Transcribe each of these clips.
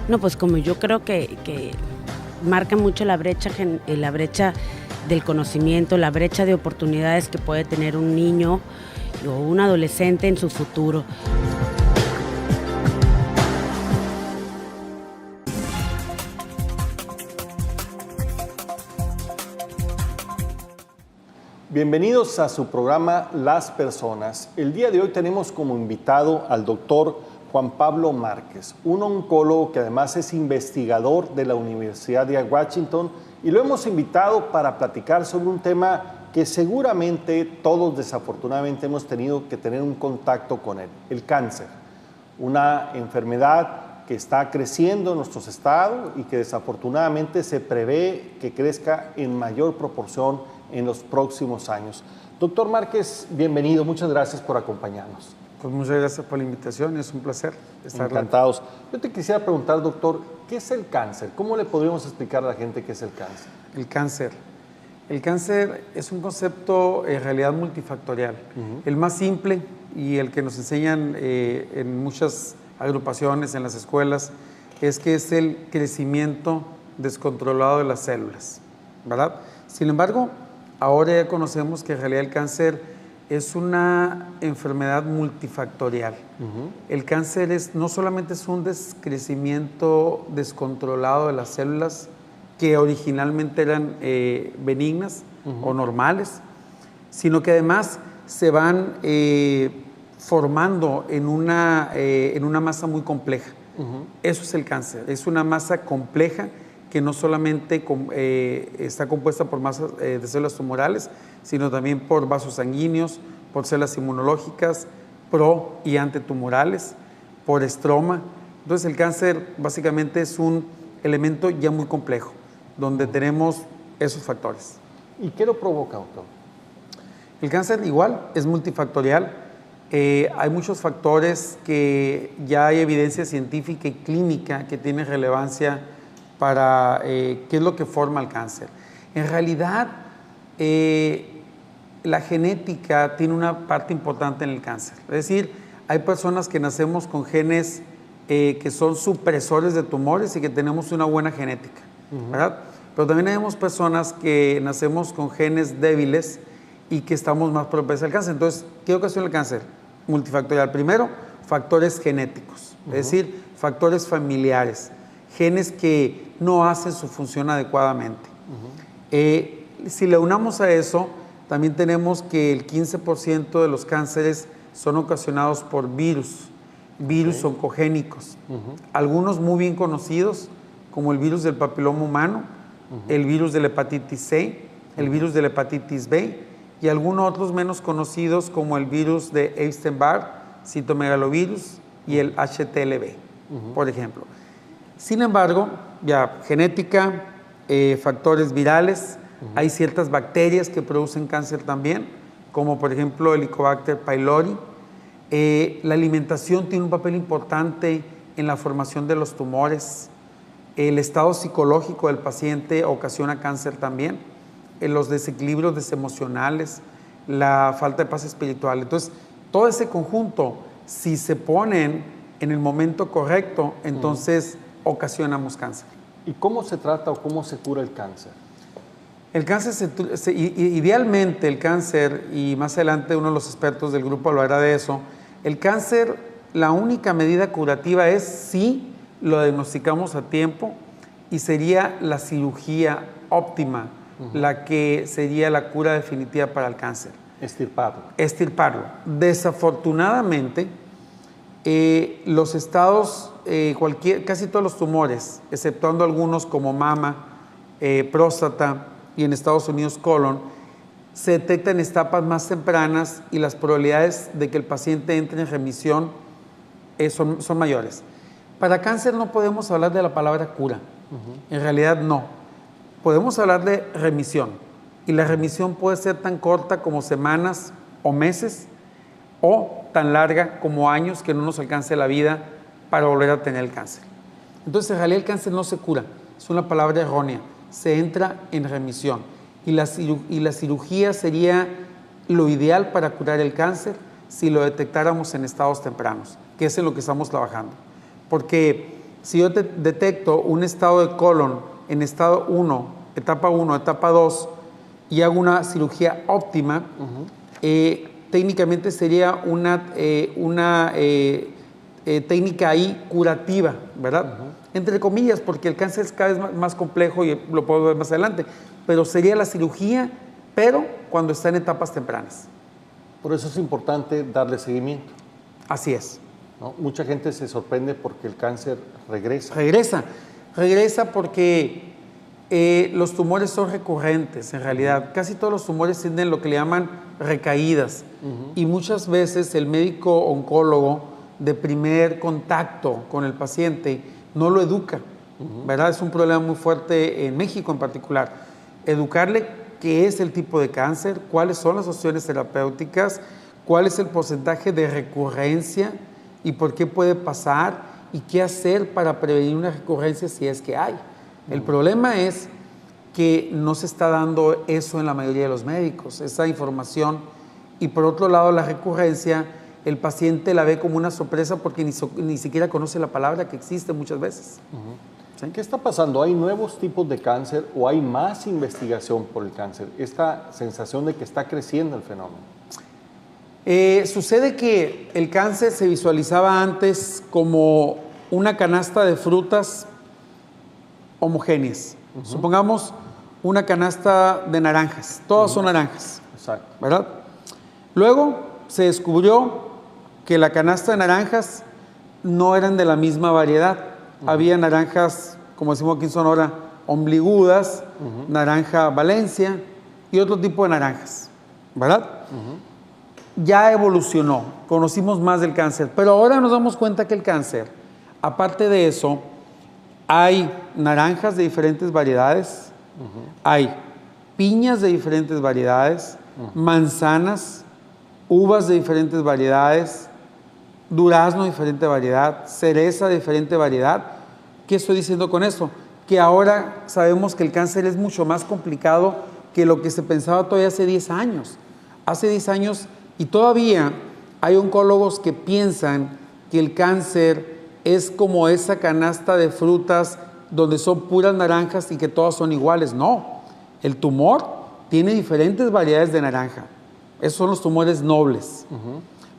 No, pues como yo creo que marca mucho la brecha del conocimiento, la brecha de oportunidades que puede tener un niño o un adolescente en su futuro. Bienvenidos a su programa Las Personas. El día de hoy tenemos como invitado al doctor Juan Pablo Márquez, un oncólogo que además es investigador de la Universidad de Washington, y lo hemos invitado para platicar sobre un tema que seguramente todos desafortunadamente hemos tenido que tener un contacto con él, el cáncer, una enfermedad que está creciendo en nuestros estados y que desafortunadamente se prevé que crezca en mayor proporción en los próximos años. Doctor Márquez, bienvenido, muchas gracias por acompañarnos. Pues muchas gracias por la invitación, es un placer estar encantados. Yo te quisiera preguntar, doctor, ¿qué es el cáncer? ¿Cómo le podríamos explicar a la gente qué es el cáncer? El cáncer es un concepto en realidad multifactorial. El más simple y el que nos enseñan en muchas agrupaciones, en las escuelas, es que es el crecimiento descontrolado de las células, ¿verdad? Sin embargo, ahora ya conocemos que en realidad el cáncer es una enfermedad multifactorial. El cáncer no solamente es un crecimiento descontrolado de las células que originalmente eran benignas o normales, sino que además se van formando en una masa muy compleja. Eso es el cáncer, es una masa compleja que no solamente está compuesta por masas de células tumorales, sino también por vasos sanguíneos, por células inmunológicas, pro y antitumorales, por estroma. Entonces el cáncer básicamente es un elemento ya muy complejo, donde tenemos esos factores. ¿Y qué lo provoca, doctor? El cáncer igual es multifactorial. Hay muchos factores que ya hay evidencia científica y clínica que tienen relevancia para qué es lo que forma el cáncer. En realidad, la genética tiene una parte importante en el cáncer. Es decir, hay personas que nacemos con genes que son supresores de tumores y que tenemos una buena genética, ¿verdad? Pero también tenemos personas que nacemos con genes débiles y que estamos más propensos al cáncer. Entonces, ¿qué ocasiona el cáncer? Multifactorial. Primero, factores genéticos, es decir, factores familiares, genes que no hacen su función adecuadamente. Si le unamos a eso, también tenemos que el 15% de los cánceres son ocasionados por virus oncogénicos. Algunos muy bien conocidos, como el virus del papiloma humano, el virus de la hepatitis C, el virus de la hepatitis B, y algunos otros menos conocidos, como el virus de Epstein-Barr, citomegalovirus y el HTLV, por ejemplo. Sin embargo, ya genética, factores virales, hay ciertas bacterias que producen cáncer también, como por ejemplo el Helicobacter pylori. La alimentación tiene un papel importante en la formación de los tumores. El estado psicológico del paciente ocasiona cáncer también. Los desequilibrios emocionales, la falta de paz espiritual. Entonces, todo ese conjunto, si se ponen en el momento correcto, entonces ocasionamos cáncer. ¿Y cómo se trata o cómo se cura el cáncer? El cáncer, idealmente el cáncer, y más adelante uno de los expertos del grupo hablará de eso, el cáncer, la única medida curativa es si lo diagnosticamos a tiempo, y sería la cirugía óptima, la que sería la cura definitiva para el cáncer. Extirparlo. Desafortunadamente, los estados, casi todos los tumores, exceptuando algunos como mama, próstata y en Estados Unidos colon, se detectan en etapas más tempranas y las probabilidades de que el paciente entre en remisión son mayores. Para cáncer no podemos hablar de la palabra cura, en realidad no. Podemos hablar de remisión, y la remisión puede ser tan corta como semanas o meses, o tan larga como años que no nos alcance la vida para volver a tener el cáncer. Entonces, en realidad el cáncer no se cura, es una palabra errónea, se entra en remisión, y la cirugía sería lo ideal para curar el cáncer si lo detectáramos en estados tempranos, que es en lo que estamos trabajando. Porque Si yo detecto un estado de colon en estado 1, etapa 2, y hago una cirugía óptima, técnicamente sería una técnica ahí curativa, ¿verdad? Entre comillas, porque el cáncer es cada vez más complejo y lo puedo ver más adelante, pero sería la cirugía, pero cuando está en etapas tempranas. Por eso es importante darle seguimiento. Así es. ¿No? Mucha gente se sorprende porque el cáncer regresa. Regresa porque los tumores son recurrentes, en realidad. Casi todos los tumores tienen lo que le llaman recaídas. Y muchas veces el médico oncólogo de primer contacto con el paciente no lo educa, ¿verdad? Es un problema muy fuerte en México en particular. Educarle qué es el tipo de cáncer, cuáles son las opciones terapéuticas, cuál es el porcentaje de recurrencia y por qué puede pasar y qué hacer para prevenir una recurrencia si es que hay. El problema es que no se está dando eso en la mayoría de los médicos, esa información. Y por otro lado, la recurrencia, el paciente la ve como una sorpresa porque ni siquiera conoce la palabra que existe muchas veces. ¿Sí? ¿Qué está pasando? ¿Hay nuevos tipos de cáncer o hay más investigación por el cáncer? Esta sensación de que está creciendo el fenómeno. Sucede que el cáncer se visualizaba antes como una canasta de frutas homogéneas. Supongamos una canasta de naranjas, todas son naranjas. Exacto. ¿Verdad? Luego se descubrió que la canasta de naranjas no eran de la misma variedad. Había naranjas, como decimos aquí en Sonora, ombligudas, naranja Valencia y otro tipo de naranjas, ¿verdad? Ya evolucionó, conocimos más del cáncer, pero ahora nos damos cuenta que el cáncer, aparte de eso, hay naranjas de diferentes variedades, hay piñas de diferentes variedades, manzanas, uvas de diferentes variedades, durazno de diferente variedad, cereza de diferente variedad. ¿Qué estoy diciendo con eso? Que ahora sabemos que el cáncer es mucho más complicado que lo que se pensaba todavía hace 10 años. Hace 10 años, y todavía hay oncólogos que piensan que el cáncer es como esa canasta de frutas donde son puras naranjas y que todas son iguales. No, el tumor tiene diferentes variedades de naranja. Esos son los tumores nobles.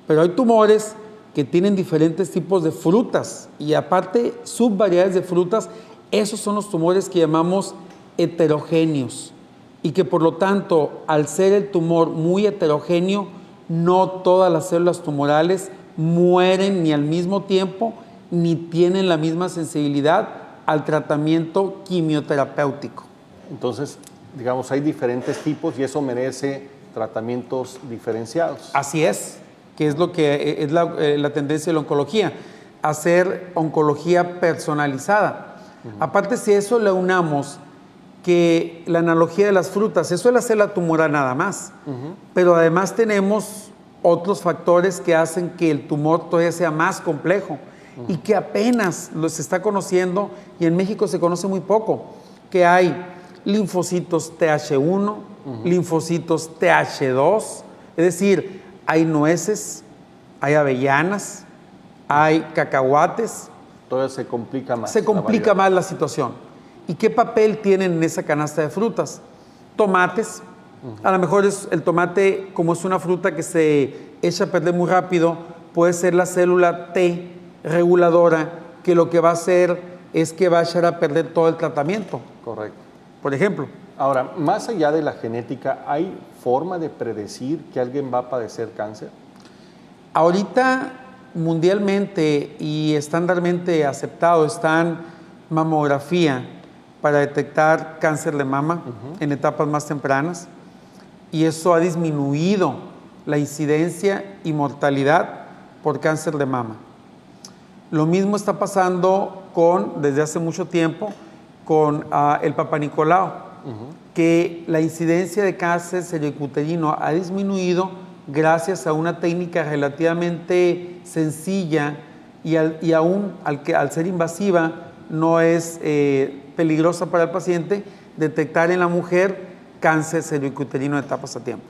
Pero hay tumores que tienen diferentes tipos de frutas y aparte subvariedades de frutas. Esos son los tumores que llamamos heterogéneos y que por lo tanto, al ser el tumor muy heterogéneo, no todas las células tumorales mueren ni al mismo tiempo ni tienen la misma sensibilidad al tratamiento quimioterapéutico. Entonces, digamos, hay diferentes tipos y eso merece tratamientos diferenciados. Así es, que es lo que es la tendencia de la oncología, hacer oncología personalizada. Aparte, si a eso le unamos que la analogía de las frutas, eso es la célula tumoral nada más, pero además tenemos otros factores que hacen que el tumor todavía sea más complejo y que apenas se está conociendo, y en México se conoce muy poco, que hay linfocitos TH1, linfocitos TH2, es decir, hay nueces, hay avellanas, hay cacahuates. Todavía se complica más. Se complica más la situación. ¿Y qué papel tienen en esa canasta de frutas? Tomates. A lo mejor el tomate, como es una fruta que se echa a perder muy rápido, puede ser la célula T reguladora, que lo que va a hacer es que va a echar a perder todo el tratamiento. Correcto. Por ejemplo. Ahora, más allá de la genética, ¿hay forma de predecir que alguien va a padecer cáncer? Ahorita, mundialmente y estándarmente aceptado, están mamografía para detectar cáncer de mama en etapas más tempranas, y eso ha disminuido la incidencia y mortalidad por cáncer de mama. Lo mismo está pasando desde hace mucho tiempo con el Papa Nicolau, que la incidencia de cáncer cervicuterino ha disminuido gracias a una técnica relativamente sencilla y aún al ser invasiva no es peligrosa para el paciente, detectar en la mujer cáncer cervicuterino en etapas a tiempo.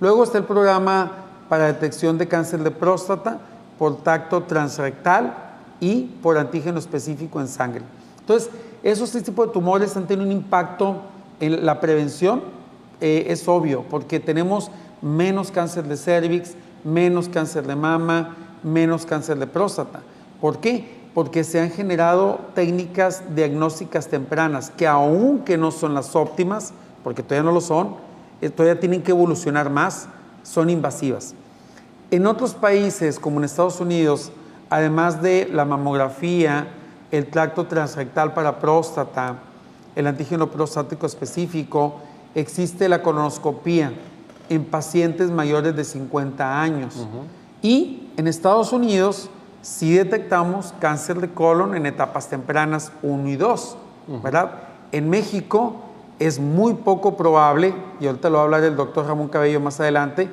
Luego está el programa para detección de cáncer de próstata por tacto transrectal y por antígeno específico en sangre. Entonces, esos tres tipos de tumores han tenido un impacto en la prevención, es obvio, porque tenemos menos cáncer de cervix, menos cáncer de mama, menos cáncer de próstata. ¿Por qué? Porque se han generado técnicas diagnósticas tempranas que, aunque no son las óptimas, porque todavía no lo son, todavía tienen que evolucionar más, son invasivas. En otros países, como en Estados Unidos, además de la mamografía, el tracto transrectal para próstata, el antígeno prostático específico, existe la colonoscopía en pacientes mayores de 50 años. Y en Estados Unidos sí detectamos cáncer de colon en etapas tempranas 1 y 2, ¿verdad? En México es muy poco probable, y ahorita lo va a hablar el doctor Ramón Cabello más adelante,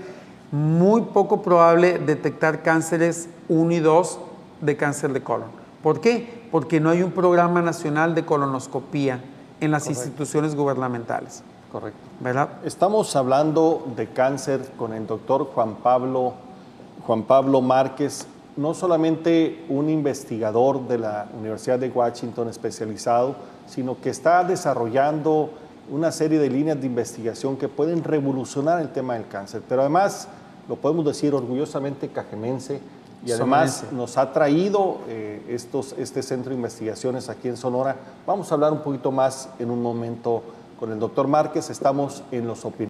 muy poco probable detectar cánceres 1 y 2 de cáncer de colon. ¿Por qué? Porque no hay un programa nacional de colonoscopía en las instituciones gubernamentales. Correcto. ¿Verdad? Estamos hablando de cáncer con el doctor Juan Pablo Márquez, no solamente un investigador de la Universidad de Washington especializado, sino que está desarrollando una serie de líneas de investigación que pueden revolucionar el tema del cáncer. Pero además, lo podemos decir orgullosamente cajemense, y además nos ha traído este centro de investigaciones aquí en Sonora. Vamos a hablar un poquito más en un momento con el doctor Márquez. Estamos en Los Opiniones.